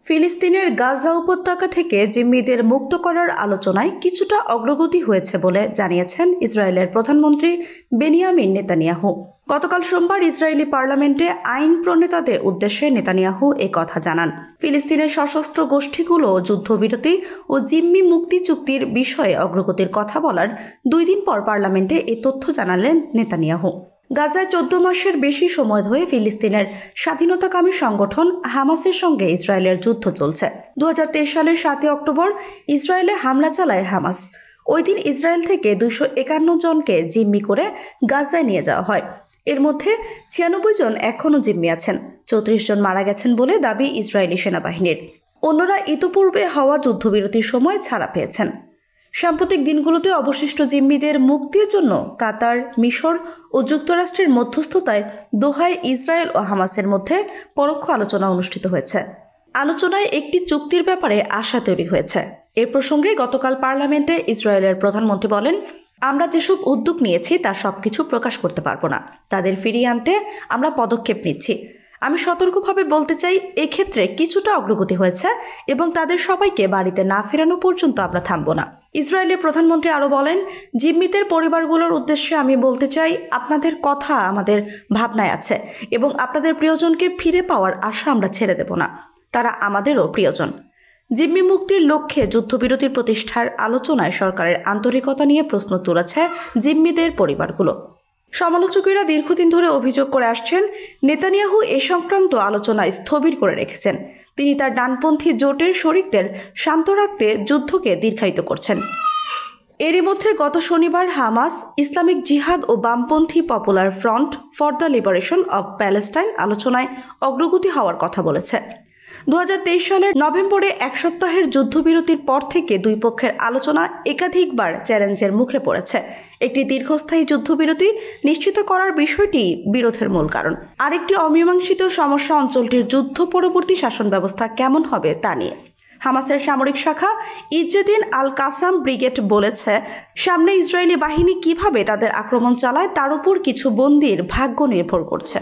ফিলিস্তিনের গাজা উপত্যকা থেকে জিম্মিদের মুক্ত করার আলোচনায় কিছুটা অগ্রগতি হয়েছে বলে জানিয়েছেন ইসরায়েলের প্রধানমন্ত্রী বেনিয়ামিন নেতানিয়াহু। গতকাল সোমবার ইসরায়েলি পার্লামেন্টে আইন প্রণেতাদের উদ্দেশ্যে নেতানিয়াহু কথা জানান। ফিলিস্তিনের সশস্ত্র গোষ্ঠীগুলো যুদ্ধবিরতি ও জিম্মি মুক্তি চুক্তির বিষয়ে অগ্রগতির কথা বলার 2 দিন পর পার্লামেন্টে এই তথ্য জানালেন নেতানিয়াহু। গাজায় 14 মাসের বেশি সময় ধরে ফিলিস্তিনের স্বাধীনতাকামী সংগঠন হামাসের সঙ্গে ইসরায়েলের যুদ্ধ চলছে। 2023 সালের 7 অক্টোবর ইসরায়েলে হামলা চালায় হামাস। ওই দিন ইসরায়েল থেকে 251 জনকে জিম্মি করে গাজায় নিয়ে যাওয়া হয়। এর মধ্যে 96 জন এখনও জিম্মি আছেন। 34 জন মারা গেছেন বলে দাবি ইসরায়েলি সেনাবাহিনীর। অন্যরা ইতোপূর্বে হওয়া যুদ্ধবিরতির সময় ছাড়া পেয়েছেন। সাম্প্রতিক দিনগুলোতে অবশিষ্ট জিম্মিদের মুক্তির জন্য কাতার, মিশর ও যুক্তরাষ্ট্রের মধ্যস্থতায় দোহায় ইসরায়েল ও হামাসের মধ্যে পরোক্ষ আলোচনা অনুষ্ঠিত হয়েছে। আলোচনায় একটি চুক্তির ব্যাপারে আশা তৈরি হয়েছে। এ প্রসঙ্গে গতকাল পার্লামেন্টে ইসরায়েলের প্রধানমন্ত্রী বলেন, আমরা যেসব উদ্যোগ নিয়েছি তা সবকিছু প্রকাশ করতে পারবো না। তাদের ফিরিয়ে আনতে আমরা পদক্ষেপ নিচ্ছি। আমি সতর্কভাবে বলতে চাই, এক্ষেত্রে কিছুটা অগ্রগতি হয়েছে এবং তাদের সবাইকে বাড়িতে না ফেরানো পর্যন্ত আমরা থামব না। ইসরায়েলের প্রধানমন্ত্রী আরও বলেন, জিম্মিদের পরিবারগুলোর উদ্দেশ্যে আমি বলতে চাই, আপনাদের কথা আমাদের ভাবনায় আছে এবং আপনাদের প্রিয়জনকে ফিরে পাওয়ার আশা আমরা ছেড়ে দেব না। তারা আমাদেরও প্রিয়জন। জিম্মি মুক্তির লক্ষ্যে যুদ্ধবিরতির প্রতিষ্ঠার আলোচনায় সরকারের আন্তরিকতা নিয়ে প্রশ্ন তুলেছে জিম্মিদের পরিবারগুলো। সমালোচকেরা দীর্ঘদিন ধরে অভিযোগ করে আসছেন, নেতানিয়াহু এ সংক্রান্ত আলোচনা স্থবির করে রেখেছেন। তিনি তার ডানপন্থী জোটের শরিকদের শান্ত রাখতে যুদ্ধকে দীর্ঘায়িত করছেন। এরই মধ্যে গত শনিবার হামাস, ইসলামিক জিহাদ ও বামপন্থী popular front for the liberation of Palestine আলোচনায় অগ্রগতি হওয়ার কথা বলেছে। 2023 সালের নভেম্বরে 1 সপ্তাহের যুদ্ধবিরতির পর থেকে দুই পক্ষের আলোচনা একাধিকবার চ্যালেঞ্জের মুখে পড়েছে। একটি দীর্ঘস্থায়ী যুদ্ধবিরতি নিশ্চিত করার বিষয়টি বিরোধের মূল কারণ। আরেকটি অমীমাংসিত সমস্যা অঞ্চলটির যুদ্ধ পরবর্তী শাসন ব্যবস্থা কেমন হবে তা নিয়ে। হামাসের সামরিক শাখা ইজ্জেদিন আল কাসাম ব্রিগেড বলেছে, সামনে ইসরায়েলি বাহিনী কিভাবে তাদের আক্রমণ চালায় তার উপর কিছু বন্দীর ভাগ্য নির্ভর করছে।